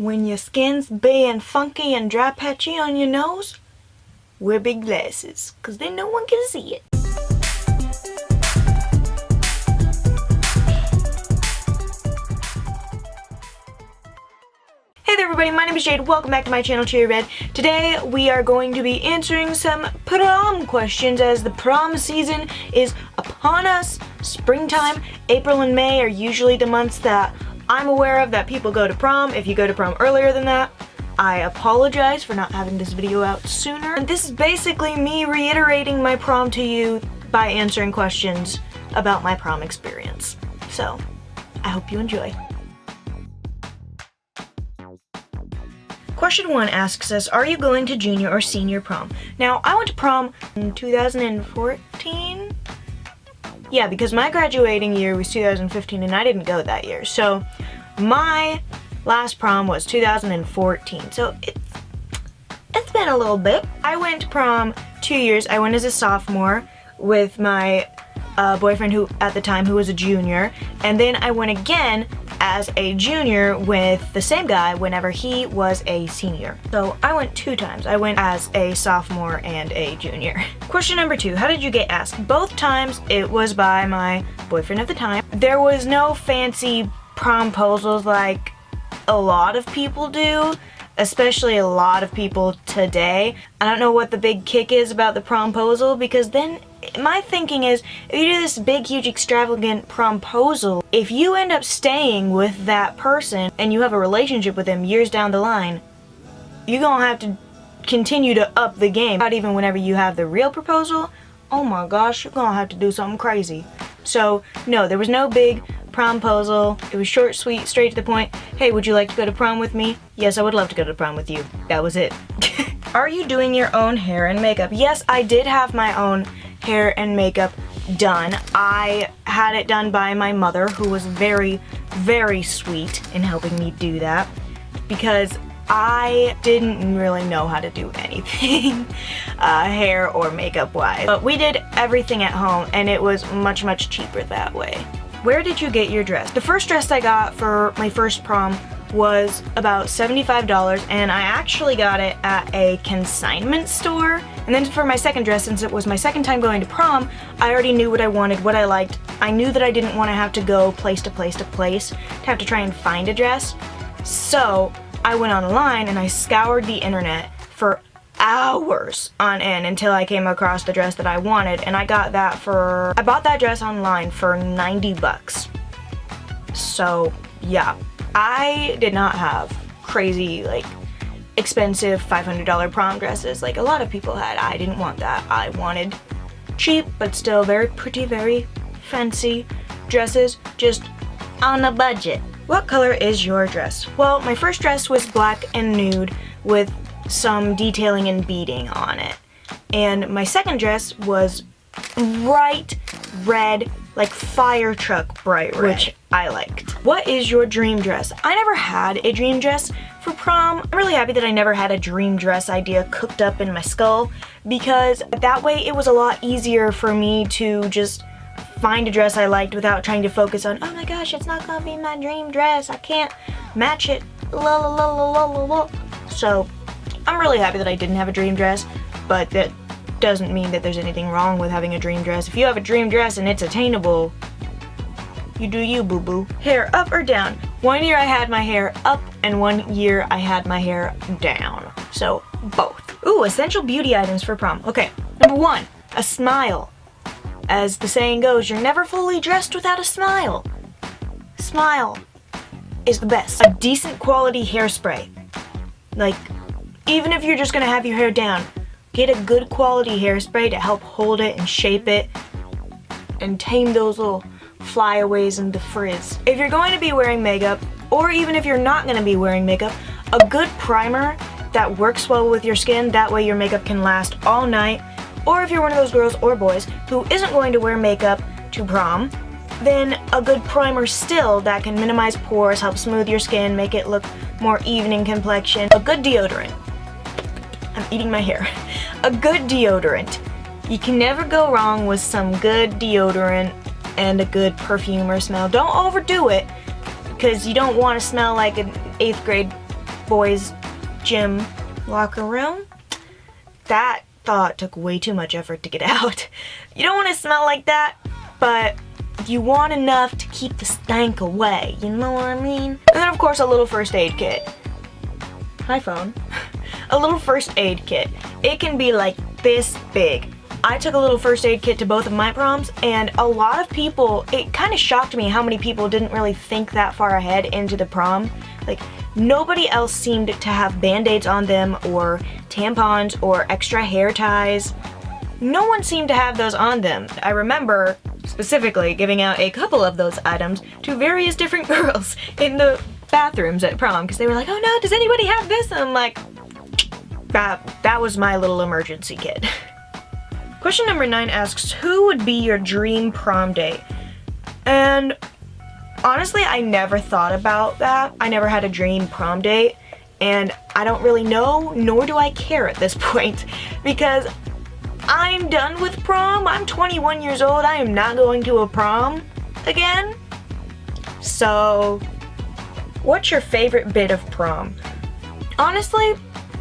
When your skin's being funky and dry patchy on your nose, wear big glasses, cause then no one can see it. Hey there everybody, my name is Jade. Welcome back to my channel, CheeryRed. Today we are going to be answering some prom questions as the prom season is upon us. Springtime, April and May are usually the months that I'm aware of that people go to prom. If you go to prom earlier than that, I apologize for not having this video out sooner. And this is basically me reiterating my prom to you by answering questions about my prom experience. So, I hope you enjoy. Question 1 asks us, are you going to junior or senior prom? Now, I went to prom in 2014. Yeah, because my graduating year was 2015 and I didn't go that year. So, my last prom was 2014. So, it's been a little bit. I went to prom 2 years. I went as a sophomore with my boyfriend who at the time who was a junior. And then I went again as a junior with the same guy whenever he was a senior. So I went 2 times. I went as a sophomore and a junior. Question number 2, how did you get asked? Both times it was by my boyfriend at the time. There was no fancy promposals like a lot of people do, especially a lot of people today. I don't know what the big kick is about the promposal, because then my thinking is, if you do this big, huge, extravagant promposal, if you end up staying with that person and you have a relationship with them years down the line, you're gonna have to continue to up the game. Not even whenever you have the real proposal, oh my gosh, you're gonna have to do something crazy. So, no, there was no big promposal. It was short, sweet, straight to the point. Hey, would you like to go to prom with me? Yes, I would love to go to prom with you. That was it. Are you doing your own hair and makeup? Yes, I did have my own hair and makeup done. I had it done by my mother, who was very, very sweet in helping me do that, because I didn't really know how to do anything hair or makeup wise. But we did everything at home and it was much, much cheaper that way. Where did you get your dress? The first dress I got for my first prom was about $75, and I actually got it at a consignment store. And then for my second dress, since it was my second time going to prom, I already knew what I wanted, what I liked. I knew that I didn't want to have to go place to place to place to have to try and find a dress. So I went online and I scoured the internet for hours on end until I came across the dress that I wanted, and I bought that dress online for 90 bucks. So yeah, I did not have crazy, like, expensive $500 prom dresses like a lot of people had. I didn't want that. I wanted cheap but still very pretty, very fancy dresses, just on a budget. What color is your dress? Well, my first dress was black and nude with some detailing and beading on it. And my second dress was bright red, like fire truck bright red, which I liked. What is your dream dress? I never had a dream dress for prom. I'm really happy that I never had a dream dress idea cooked up in my skull, because that way it was a lot easier for me to just find a dress I liked without trying to focus on, oh my gosh, it's not gonna be my dream dress, I can't match it, la la la la la la la. So I'm really happy that I didn't have a dream dress, but that doesn't mean that there's anything wrong with having a dream dress. If you have a dream dress and it's attainable, you do you, boo-boo. Hair up or down? 1 year I had my hair up and 1 year I had my hair down. So both. Ooh, essential beauty items for prom. Okay, number 1, a smile. As the saying goes, you're never fully dressed without a smile. Smile is the best. A decent quality hairspray. Like, even if you're just gonna have your hair down, get a good quality hairspray to help hold it and shape it and tame those little flyaways and the frizz. If you're going to be wearing makeup, or even if you're not going to be wearing makeup, a good primer that works well with your skin, that way your makeup can last all night. Or if you're one of those girls or boys who isn't going to wear makeup to prom, then a good primer still that can minimize pores, help smooth your skin, make it look more even in complexion. A good deodorant. I'm eating my hair. A good deodorant. You can never go wrong with some good deodorant and a good perfume or smell. Don't overdo it, because you don't want to smell like an 8th grade boys' gym locker room. That thought took way too much effort to get out. You don't want to smell like that, but you want enough to keep the stank away, you know what I mean? And then of course a little first aid kit. Hi phone. A little first aid kit. It can be like this big. I took a little first aid kit to both of my proms, and a lot of people, it kind of shocked me how many people didn't really think that far ahead into the prom. Like, nobody else seemed to have band-aids on them, or tampons, or extra hair ties. No one seemed to have those on them. I remember specifically giving out a couple of those items to various different girls in the bathrooms at prom, because they were like, oh no, does anybody have this? And I'm like, that was my little emergency kit. Question number 9 asks, who would be your dream prom date? And honestly, I never thought about that. I never had a dream prom date, and I don't really know, nor do I care at this point, because I'm done with prom. I'm 21 years old. I am not going to a prom again. So, what's your favorite bit of prom? Honestly,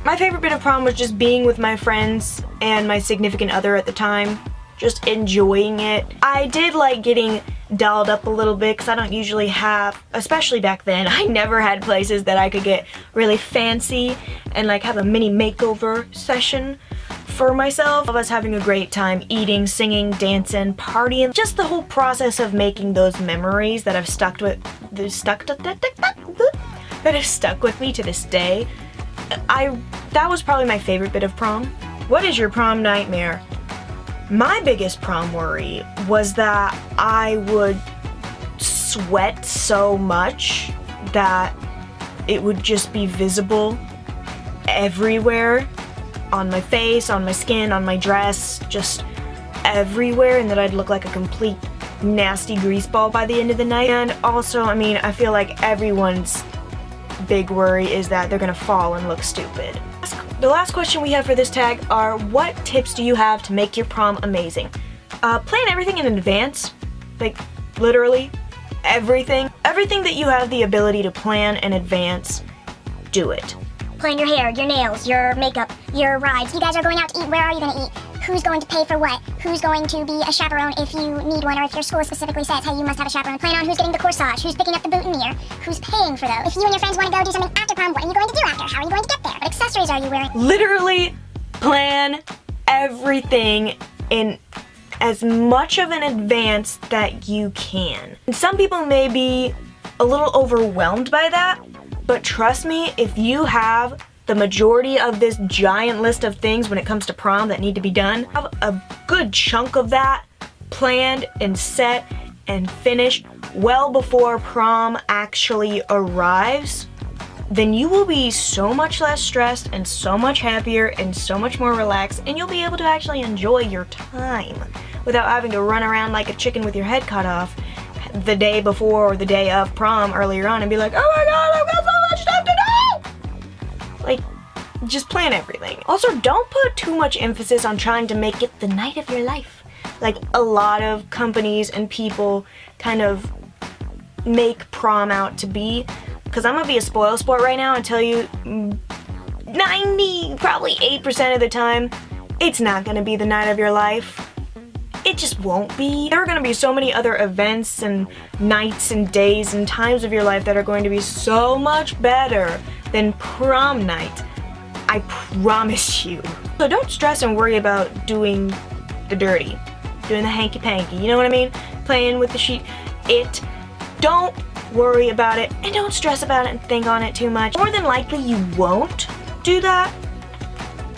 my favorite bit of prom was just being with my friends and my significant other at the time, just enjoying it. I did like getting dolled up a little bit because I don't usually have, especially back then, I never had places that I could get really fancy and like have a mini makeover session for myself. I was having a great time eating, singing, dancing, partying, just the whole process of making those memories that have stuck with me to this day. That was probably my favorite bit of prom. What is your prom nightmare? My biggest prom worry was that I would sweat so much that it would just be visible everywhere, on my face, on my skin, on my dress, just everywhere, and that I'd look like a complete nasty greaseball by the end of the night. And also, I mean, I feel like everyone's big worry is that they're gonna fall and look stupid. The last question we have for this tag are, what tips do you have to make your prom amazing? Plan everything in advance, like literally everything. Everything that you have the ability to plan in advance, do it. Plan your hair, your nails, your makeup, your rides. You guys are going out to eat, where are you gonna eat? Who's going to pay for what? Who's going to be a chaperone if you need one, or if your school specifically says, hey, you must have a chaperone. Plan on who's getting the corsage, who's picking up the boutonniere, who's paying for those. If you and your friends want to go do something after prom, what are you going to do after? How are you going to get there? What accessories are you wearing? Literally plan everything in as much of an advance that you can. And some people may be a little overwhelmed by that, but trust me, if you have the majority of this giant list of things when it comes to prom that need to be done, have a good chunk of that planned and set and finished well before prom actually arrives, then you will be so much less stressed and so much happier and so much more relaxed, and you'll be able to actually enjoy your time without having to run around like a chicken with your head cut off the day before or the day of prom earlier on and be like, oh my god, I've got so much stuff to do! Like, just plan everything. Also, don't put too much emphasis on trying to make it the night of your life. Like, a lot of companies and people kind of make prom out to be, because I'm gonna be a spoil sport right now and tell you 90, probably 8% of the time, it's not gonna be the night of your life. It just won't be. There are gonna be so many other events and nights and days and times of your life that are going to be so much better than prom night. I promise you. So don't stress and worry about doing the dirty, doing the hanky-panky, you know what I mean? Playing with the sheet. Don't worry about it, and don't stress about it and think on it too much. More than likely you won't do that,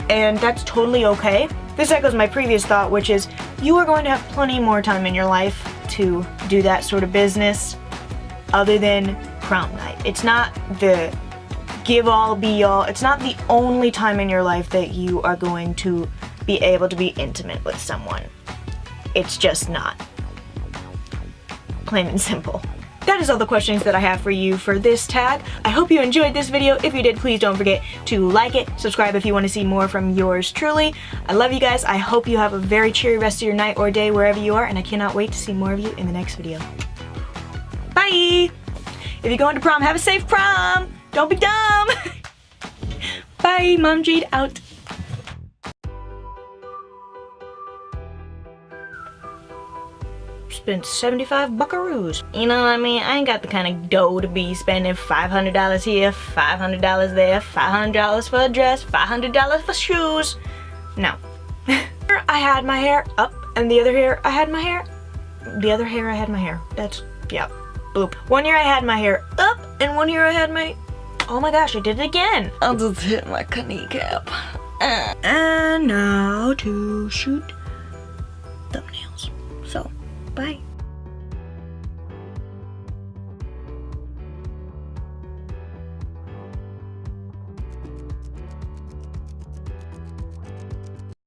and that's totally okay. This echoes my previous thought, which is you are going to have plenty more time in your life to do that sort of business other than prom night. It's not the give all be all. It's not the only time in your life that you are going to be able to be intimate with someone. It's just not. Plain and simple. That is all the questions that I have for you for this tag. I hope you enjoyed this video. If you did, please don't forget to like it, subscribe if you want to see more from yours truly. I love you guys. I hope you have a very cheery rest of your night or day wherever you are, and I cannot wait to see more of you in the next video. Bye! If you're going to prom, have a safe prom! Don't be dumb! Bye, Mom Jade out. Spent 75 buckaroos. You know what I mean? I ain't got the kind of dough to be spending $500 here, $500 there, $500 for a dress, $500 for shoes. No. I had my hair up, and the other hair I had my hair. The other hair I had my hair. That's, yeah, bloop. One year I had my hair up, and one year I had my, oh my gosh, I did it again. I'll just hit my kneecap. And now to shoot thumbnails. So, bye.